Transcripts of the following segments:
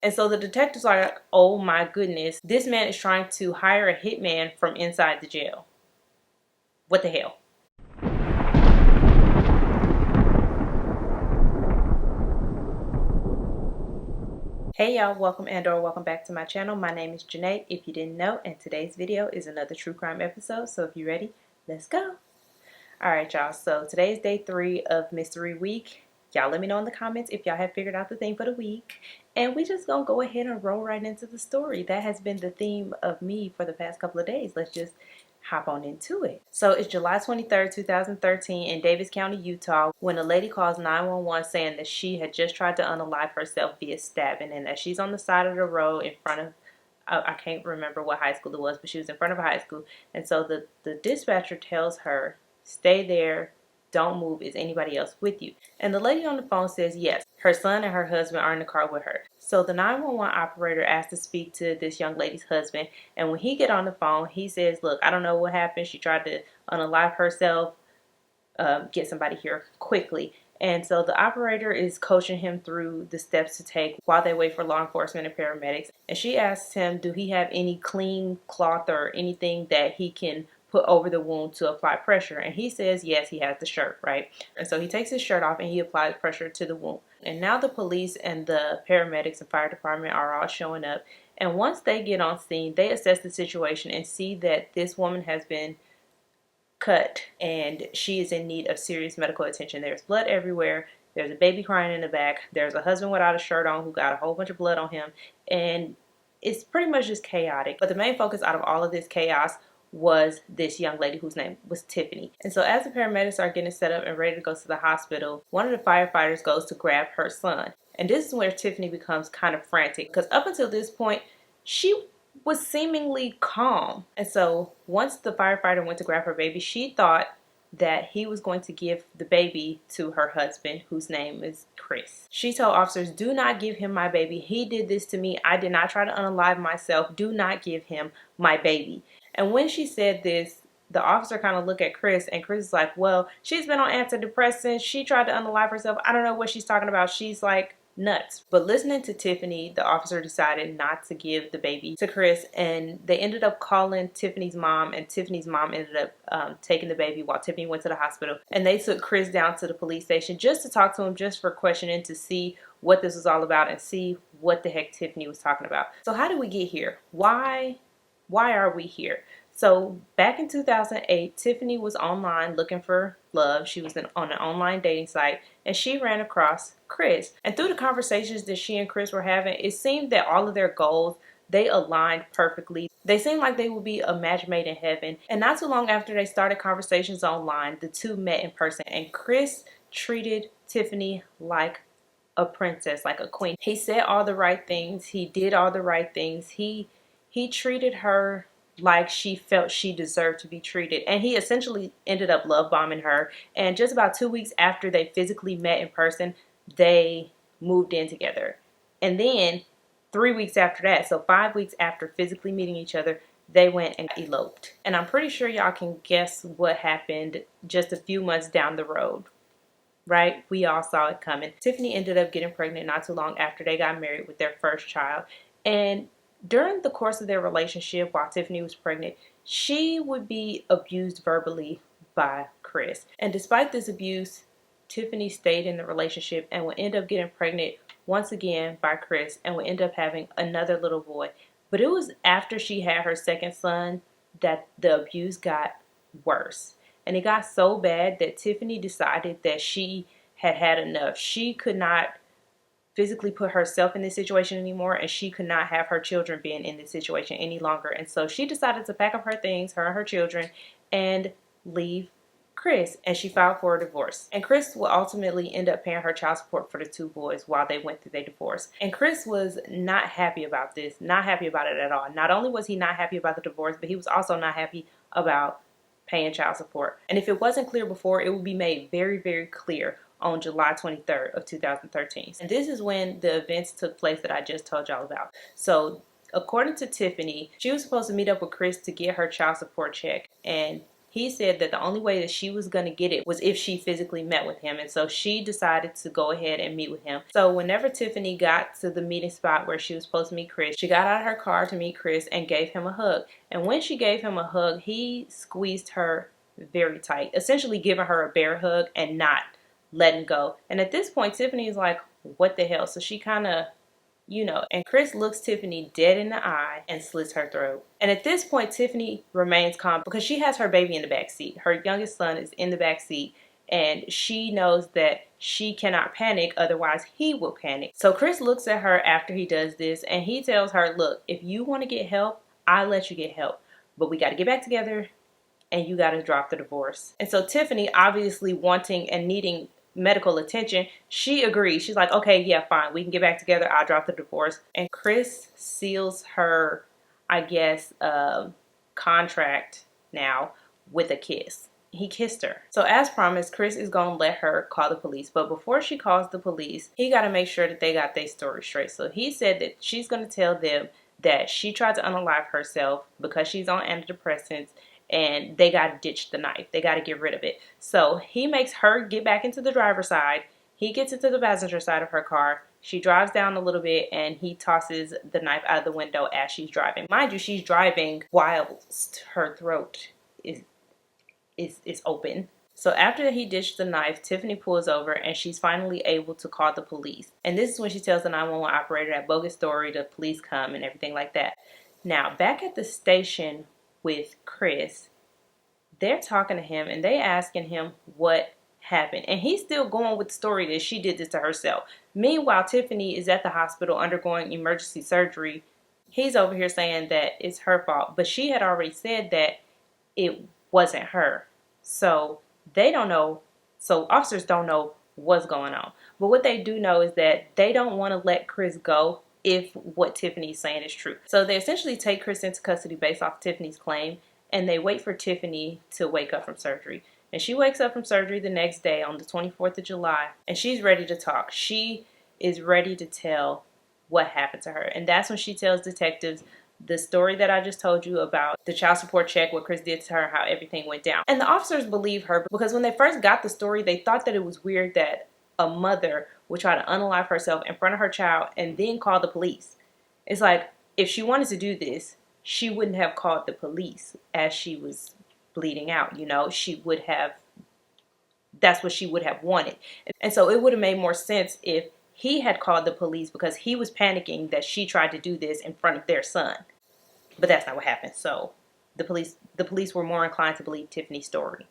And so the detectives are like, oh my goodness, this man is trying to hire a hitman from inside the jail. What the hell? Hey y'all, welcome and/or welcome back to my channel. My name is Janae, if you didn't know, and today's video is another true crime episode. So if you're ready, let's go. Alright y'all, so today is day 3 of Mystery Week. Y'all let me know in the comments if y'all have figured out the theme for the week. And we just gonna go ahead and roll right into the story. That has been the theme of me for the past couple of days. Let's just hop on into it. So it's July 23rd, 2013 in Davis County, Utah, when a lady calls 911 saying that she had just tried to unalive herself via stabbing, and that she's on the side of the road in front of, I can't remember what high school it was, but she was in front of a high school. And so the dispatcher tells her, stay there, don't move, is anybody else with you? And the lady on the phone says yes, her son and her husband are in the car with her. So the 911 operator asks to speak to this young lady's husband, and when he get on the phone, he says, look, I don't know what happened, she tried to unalive herself, get somebody here quickly. And so the operator is coaching him through the steps to take while they wait for law enforcement and paramedics. And she asks him, do he have any clean cloth or anything that he can put over the wound to apply pressure? And he says yes, he has the shirt, right? And so he takes his shirt off and he applies pressure to the wound. And now the police and the paramedics and fire department are all showing up. And once they get on scene, they assess the situation and see that this woman has been cut and she is in need of serious medical attention. There's blood everywhere. There's a baby crying in the back. There's a husband without a shirt on who got a whole bunch of blood on him. And it's pretty much just chaotic. But the main focus out of all of this chaos was this young lady whose name was Tiffany. And so as the paramedics are getting set up and ready to go to the hospital, one of the firefighters goes to grab her son. And this is where Tiffany becomes kind of frantic, because up until this point, she was seemingly calm. And so once the firefighter went to grab her baby, she thought that he was going to give the baby to her husband, whose name is Kris. She told officers, do not give him my baby. He did this to me. I did not try to unalive myself. Do not give him my baby. And when she said this, the officer kind of looked at Kris, and Kris is like, well, she's been on antidepressants. She tried to unalive herself. I don't know what she's talking about. She's like nuts. But listening to Tiffany, the officer decided not to give the baby to Kris, and they ended up calling Tiffany's mom, and Tiffany's mom ended up taking the baby while Tiffany went to the hospital. And they took Kris down to the police station just to talk to him, just for questioning, to see what this was all about and see what the heck Tiffany was talking about. So how did we get here? Why are we here? So back in 2008, Tiffany was online looking for love. She was on an online dating site, and she ran across Kris. And through the conversations that she and Kris were having, it seemed that all of their goals, they aligned perfectly. They seemed like they would be a match made in heaven. And not too long after they started conversations online, the two met in person, and Kris treated Tiffany like a princess, like a queen. He said all the right things. He did all the right things. He treated her like she felt she deserved to be treated. And he essentially ended up love bombing her. And just about 2 weeks after they physically met in person, they moved in together. And then 3 weeks after that, so 5 weeks after physically meeting each other, they went and eloped. And I'm pretty sure y'all can guess what happened just a few months down the road, right? We all saw it coming. Tiffany ended up getting pregnant not too long after they got married with their first child. And during the course of their relationship, while Tiffany was pregnant, she would be abused verbally by Kris. And despite this abuse, Tiffany stayed in the relationship and would end up getting pregnant once again by Kris, and would end up having another little boy. But it was after she had her second son that the abuse got worse. And it got so bad that Tiffany decided that she had had enough. She could not physically put herself in this situation anymore, and she could not have her children being in this situation any longer. And so she decided to pack up her things, her and her children, and leave Kris. And she filed for a divorce. And Kris will ultimately end up paying her child support for the two boys while they went through their divorce. And Kris was not happy about this, not happy about it at all. Not only was he not happy about the divorce, but he was also not happy about paying child support. And if it wasn't clear before, it would be made very, very clear on July 23rd of 2013. And this is when the events took place that I just told y'all about. So according to Tiffany, she was supposed to meet up with Kris to get her child support check. And he said that the only way that she was going to get it was if she physically met with him. And so she decided to go ahead and meet with him. So whenever Tiffany got to the meeting spot where she was supposed to meet Kris, she got out of her car to meet Kris and gave him a hug. And when she gave him a hug, he squeezed her very tight, essentially giving her a bear hug and not letting go. And at this point, Tiffany is like, what the hell? So she kind of, and Kris looks Tiffany dead in the eye and slits her throat. And at this point, Tiffany remains calm because she has her baby in the back seat. Her youngest son is in the back seat, and she knows that she cannot panic, otherwise he will panic. So Kris looks at her after he does this, and he tells her, look, if you want to get help, I'll let you get help, but we got to get back together and you got to drop the divorce. And so Tiffany, obviously wanting and needing medical attention, she agrees. She's like, okay, yeah, fine, we can get back together, I'll drop the divorce. And Kris seals her, I guess, contract now with a kiss. He kissed her. So as promised, Kris is gonna let her call the police, but before she calls the police, he got to make sure that they got their story straight. So he said that she's gonna tell them that she tried to unalive herself because she's on antidepressants, and they got to ditch the knife. They got to get rid of it. So he makes her get back into the driver's side. He gets into the passenger side of her car. She drives down a little bit, and he tosses the knife out of the window as she's driving. Mind you, she's driving whilst her throat is open. So after he ditched the knife, Tiffany pulls over, and she's finally able to call the police. And this is when she tells the 911 operator that bogus story, the police come and everything like that. Now, back at the station with Kris, they're talking to him and they asking him what happened, and he's still going with the story that she did this to herself. Meanwhile, Tiffany is at the hospital undergoing emergency surgery. He's over here saying that it's her fault, but she had already said that it wasn't her. So they don't know, so officers don't know what's going on. But what they do know is that they don't want to let Kris go if what Tiffany's saying is true. So they essentially take Kris into custody based off Tiffany's claim, and they wait for Tiffany to wake up from surgery. And she wakes up from surgery the next day on the 24th of July, and she's ready to talk. She is ready to tell what happened to her. And that's when she tells detectives the story that I just told you about the child support check, what Kris did to her, how everything went down. And the officers believe her because when they first got the story, they thought that it was weird that a mother would try to unalive herself in front of her child and then call the police. It's like, if she wanted to do this, she wouldn't have called the police as she was bleeding out. She would have, that's what she would have wanted. And so it would have made more sense if he had called the police because he was panicking that she tried to do this in front of their son. But that's not what happened. So the police were more inclined to believe Tiffany's story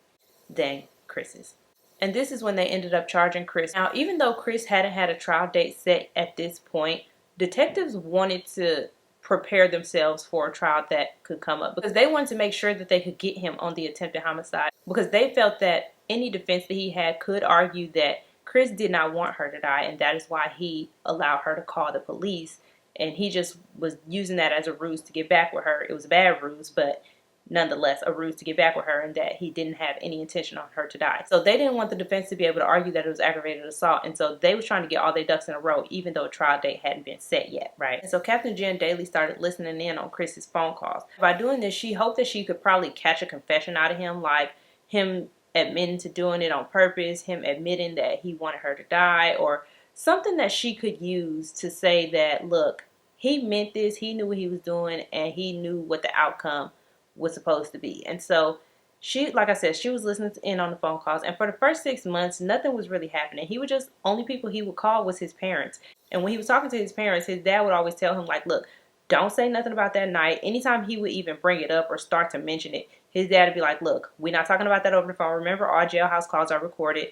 than Kris's. And this is when they ended up charging Kris. Now, even though Kris hadn't had a trial date set at this point, detectives wanted to prepare themselves for a trial that could come up because they wanted to make sure that they could get him on the attempted homicide, because they felt that any defense that he had could argue that Kris did not want her to die, and that is why he allowed her to call the police, and he just was using that as a ruse to get back with her. It was a bad ruse, but nonetheless a ruse to get back with her, and that he didn't have any intention on her to die. So they didn't want the defense to be able to argue that it was aggravated assault, and so they was trying to get all their ducks in a row even though a trial date hadn't been set yet, right? And so Captain Jen Daly started listening in on Kris's phone calls. By doing this, she hoped that she could probably catch a confession out of him, like him admitting to doing it on purpose, him admitting that he wanted her to die, or something that she could use to say that, look, he meant this, he knew what he was doing, and he knew what the outcome was supposed to be. And so she, like I said, she was listening in on the phone calls, and for the first 6 months nothing was really happening. He would just, only people he would call was his parents, and when he was talking to his parents, his dad would always tell him, like, look, don't say nothing about that night. Anytime he would even bring it up or start to mention it, his dad would be like, look, we're not talking about that over the phone. Remember, our jailhouse calls are recorded.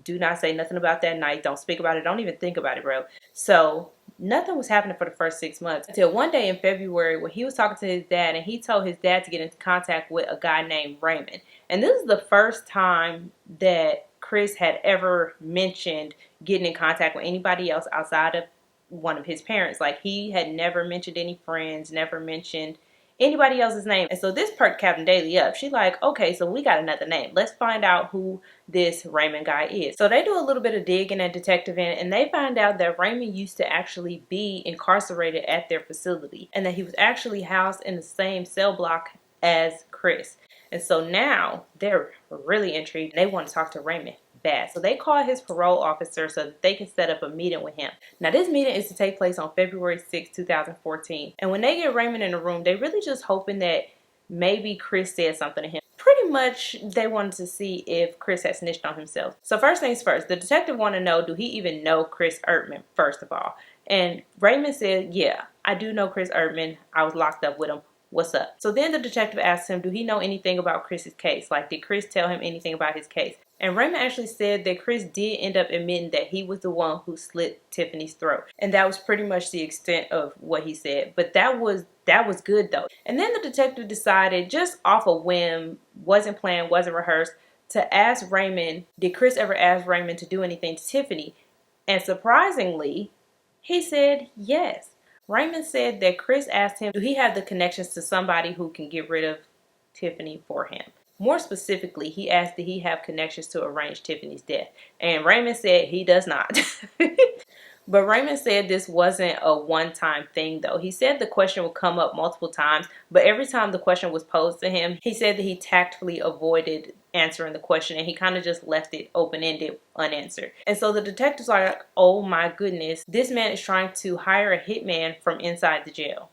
Do not say nothing about that night. Don't speak about it. Don't even think about it, bro. So nothing was happening for the first 6 months until one day in February when he was talking to his dad, and he told his dad to get into contact with a guy named Raymond. And this is the first time that Kris had ever mentioned getting in contact with anybody else outside of one of his parents. Like, he had never mentioned any friends, never mentioned anybody else's name. And so this perked Captain Daly up. She's like, okay, so we got another name. Let's find out who this Raymond guy is. So they do a little bit of digging and detective in, and they find out that Raymond used to actually be incarcerated at their facility, and that he was actually housed in the same cell block as Kris. And so now they're really intrigued. They want to talk to Raymond bad. So they call his parole officer so that they can set up a meeting with him. Now this meeting is to take place on February 6, 2014. And when they get Raymond in the room, they really just hoping that maybe Kris said something to him. Pretty much they wanted to see if Kris had snitched on himself. So first things first, the detective wanted to know, do he even know Kris Ertmann, first of all? And Raymond said, yeah, I do know Kris Ertmann. I was locked up with him. What's up? So then the detective asked him, do he know anything about Kris's case? Like, did Kris tell him anything about his case? And Raymond actually said that Kris did end up admitting that he was the one who slit Tiffany's throat. And that was pretty much the extent of what he said. But that was good though. And then the detective decided, just off a whim, wasn't planned, wasn't rehearsed, to ask Raymond, did Kris ever ask Raymond to do anything to Tiffany? And surprisingly, he said yes. Raymond said that Kris asked him, do he have the connections to somebody who can get rid of Tiffany for him? More specifically, he asked, did he have connections to arrange Tiffany's death? And Raymond said he does not. But Raymond said this wasn't a one-time thing though. He said the question would come up multiple times, but every time the question was posed to him, he said that he tactfully avoided answering the question and he kind of just left it open-ended, unanswered. And so the detectives are like, oh my goodness, this man is trying to hire a hitman from inside the jail.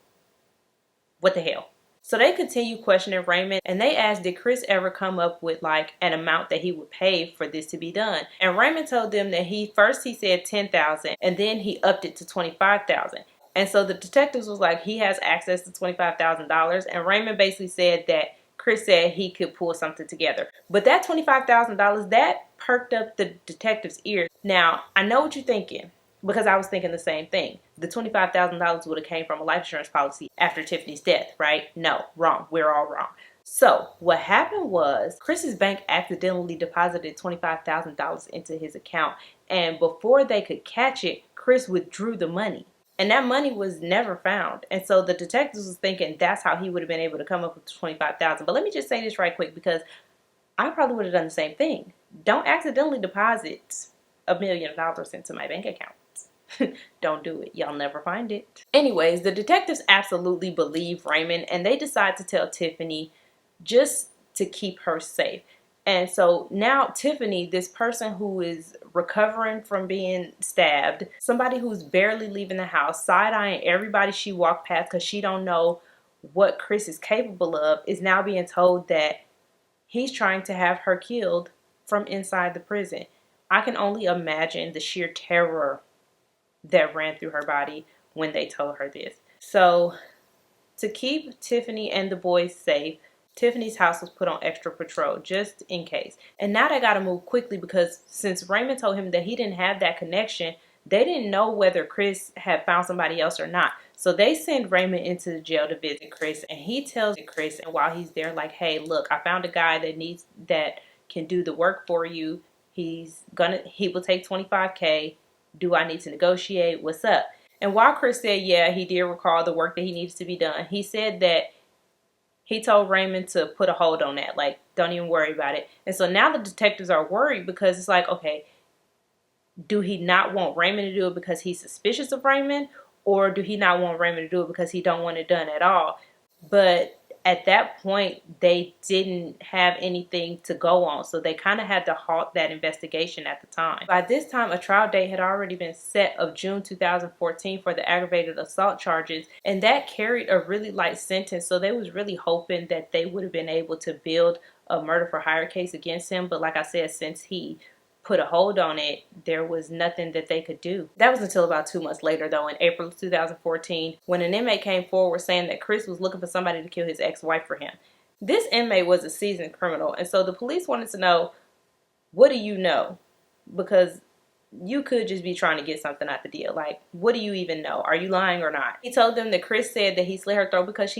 What the hell? So they continue questioning Raymond and they asked, did Kris ever come up with like an amount that he would pay for this to be done? And Raymond told them that he said $10,000 and then he upped it to $25,000. And so the detectives was like, he has access to $25,000. And Raymond basically said that Kris said he could pull something together. But that $25,000, that perked up the detective's ears. Now, I know what you're thinking, because I was thinking the same thing. The $25,000 would have came from a life insurance policy after Tiffany's death, right? No, wrong. We're all wrong. So what happened was Kris's bank accidentally deposited $25,000 into his account. And before they could catch it, Kris withdrew the money. And that money was never found. And so the detectives was thinking that's how he would have been able to come up with $25,000. But let me just say this right quick, because I probably would have done the same thing. Don't accidentally deposit $1 million into my bank account. Don't do it. Y'all never find it. Anyways, the detectives absolutely believe Raymond and they decide to tell Tiffany just to keep her safe. And so now Tiffany, this person who is recovering from being stabbed, somebody who's barely leaving the house, side-eyeing everybody she walked past because she don't know what Kris is capable of, is now being told that he's trying to have her killed from inside the prison. I can only imagine the sheer terror that ran through her body when they told her this. So to keep Tiffany and the boys safe, Tiffany's house was put on extra patrol just in case. And now they got to move quickly because since Raymond told him that he didn't have that connection, they didn't know whether Kris had found somebody else or not. So they send Raymond into the jail to visit Kris, and he tells Kris, and while he's there, like, hey, look, I found a guy that can do the work for you. He will take $25K. Do I need to negotiate? What's up? And while Kris said, yeah, he did recall the work that he needs to be done, he said that he told Raymond to put a hold on that. Like, don't even worry about it. And so now the detectives are worried because it's like, okay, do he not want Raymond to do it because he's suspicious of Raymond? Or do he not want Raymond to do it because he don't want it done at all? But at that point, they didn't have anything to go on. So they kind of had to halt that investigation at the time. By this time, a trial date had already been set of June 2014 for the aggravated assault charges. And that carried a really light sentence. So they was really hoping that they would have been able to build a murder for hire case against him. But like I said, since he put a hold on it, there was nothing that they could do. That was until about 2 months later though, in April 2014, when an inmate came forward saying that Kris was looking for somebody to kill his ex-wife for him. This inmate was a seasoned criminal, and so the police wanted to know, what do you know? Because you could just be trying to get something out the deal. Like, what do you even know? Are you lying or not? He told them that Kris said that he slit her throat because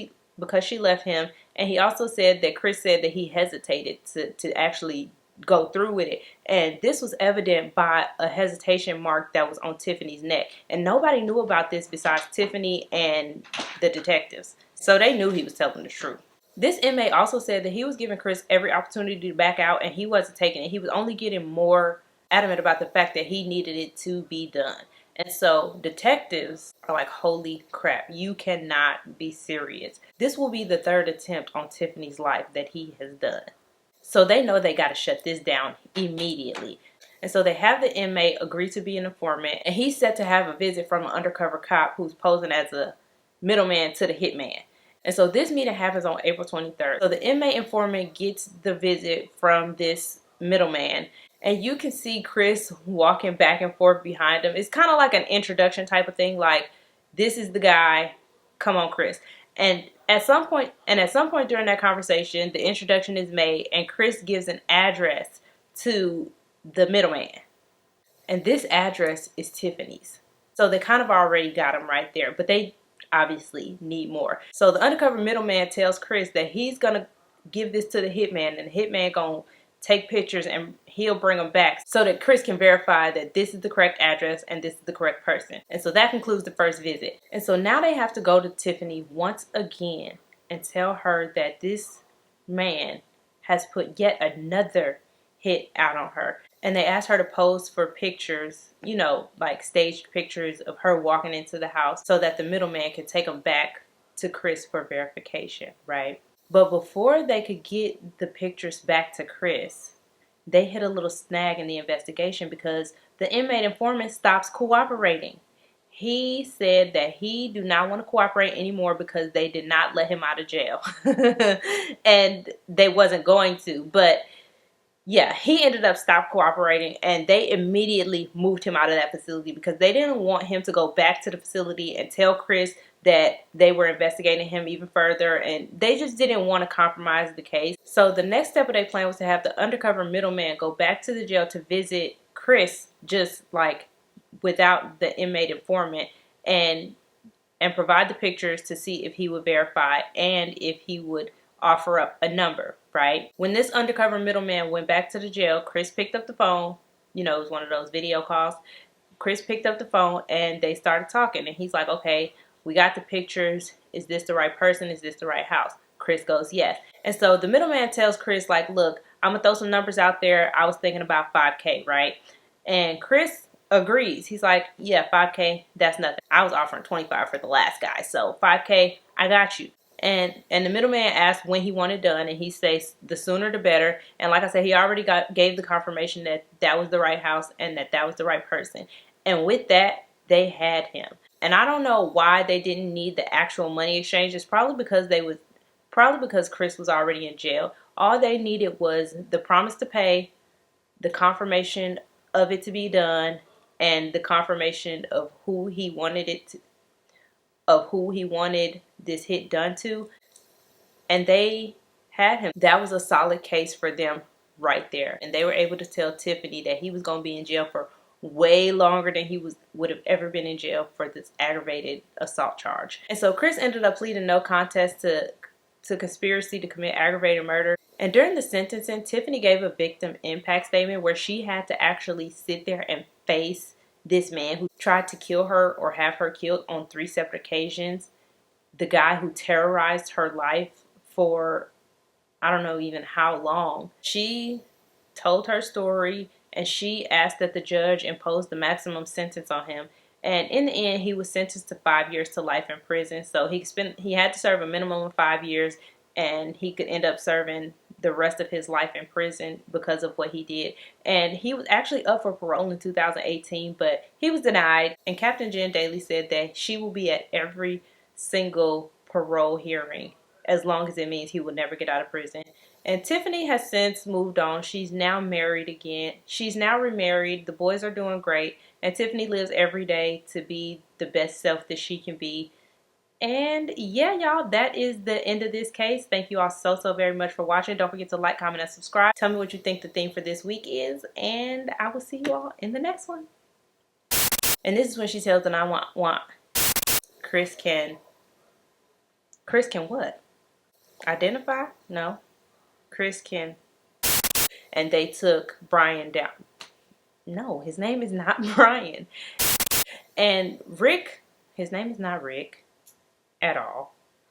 she left him, and he also said that Kris said that he hesitated to actually go through with it. And this was evident by a hesitation mark that was on Tiffany's neck. And nobody knew about this besides Tiffany and the detectives. So they knew he was telling the truth. This inmate also said that he was giving Kris every opportunity to back out and he wasn't taking it. He was only getting more adamant about the fact that he needed it to be done. And so detectives are like, holy crap, you cannot be serious. This will be the third attempt on Tiffany's life that he has done. So they know they got to shut this down immediately. And so they have the inmate agree to be an informant, and he's set to have a visit from an undercover cop who's posing as a middleman to the hitman. And so this meeting happens on April 23rd. So the inmate informant gets the visit from this middleman, and you can see Kris walking back and forth behind him. It's kind of like an introduction type of thing, like, this is the guy, come on, Kris. And at some point during that conversation, the introduction is made, and Kris gives an address to the middleman. And this address is Tiffany's. So they kind of already got him right there, but they obviously need more. So the undercover middleman tells Kris that he's going to give this to the hitman, and the hitman going to take pictures and he'll bring them back so that Kris can verify that this is the correct address and this is the correct person. And so that concludes the first visit. And so now they have to go to Tiffany once again and tell her that this man has put yet another hit out on her. And they asked her to pose for pictures, you know, like staged pictures of her walking into the house so that the middleman could take them back to Kris for verification, right? But before they could get the pictures back to Kris, they hit a little snag in the investigation because the inmate informant stops cooperating. He said that he do not want to cooperate anymore because they did not let him out of jail. And they wasn't going to, but yeah, he ended up stop cooperating, and they immediately moved him out of that facility because they didn't want him to go back to the facility and tell Kris that they were investigating him even further, and they just didn't want to compromise the case. So the next step of their plan was to have the undercover middleman go back to the jail to visit Kris, just like without the inmate informant, and provide the pictures to see if he would verify and if he would offer up a number, right? When this undercover middleman went back to the jail, Kris picked up the phone. You know, it was one of those video calls. Kris picked up the phone and they started talking, and he's like, okay, we got the pictures. Is this the right person? Is this the right house? Kris goes, yes. And so the middleman tells Kris, like, look, I'm gonna throw some numbers out there. I was thinking about 5K, right? And Kris agrees. He's like, yeah, 5K, that's nothing. I was offering 25 for the last guy, so 5K, I got you. And the middleman asked when he wanted done, and he says the sooner the better. And like I said, he already gave the confirmation that that was the right house and that that was the right person. And with that, they had him. And I don't know why they didn't need the actual money exchange. It's probably because Kris was already in jail. All they needed was the promise to pay, the confirmation of it to be done, and the confirmation of who he wanted this hit done to, and they had him. That was a solid case for them right there, and they were able to tell Tiffany that he was going to be in jail for way longer than he would have ever been in jail for this aggravated assault charge. And so Kris ended up pleading no contest to conspiracy to commit aggravated murder. And during the sentencing, Tiffany gave a victim impact statement where she had to actually sit there and face this man who tried to kill her or have her killed on 3 separate occasions. The guy who terrorized her life for I don't know even how long. She told her story, and she asked that the judge impose the maximum sentence on him. And in the end, he was sentenced to 5 years to life in prison. So he had to serve a minimum of 5 years, and he could end up serving the rest of his life in prison because of what he did. And he was actually up for parole in 2018, but he was denied. And Captain Jen Daly said that she will be at every single parole hearing as long as it means he will never get out of prison. And Tiffany has since moved on. She's now married again. She's now remarried. The boys are doing great. And Tiffany lives every day to be the best self that she can be. And yeah, y'all, that is the end of this case. Thank you all so very much for watching. Don't forget to like, comment, and subscribe. Tell me what you think the theme for this week is. And I will see you all in the next one. And this is when she tells the 911. Kris can what? Identify? No. Kris can. And they took Brian down. No, his name is not Brian. And Rick, his name is not Rick at all.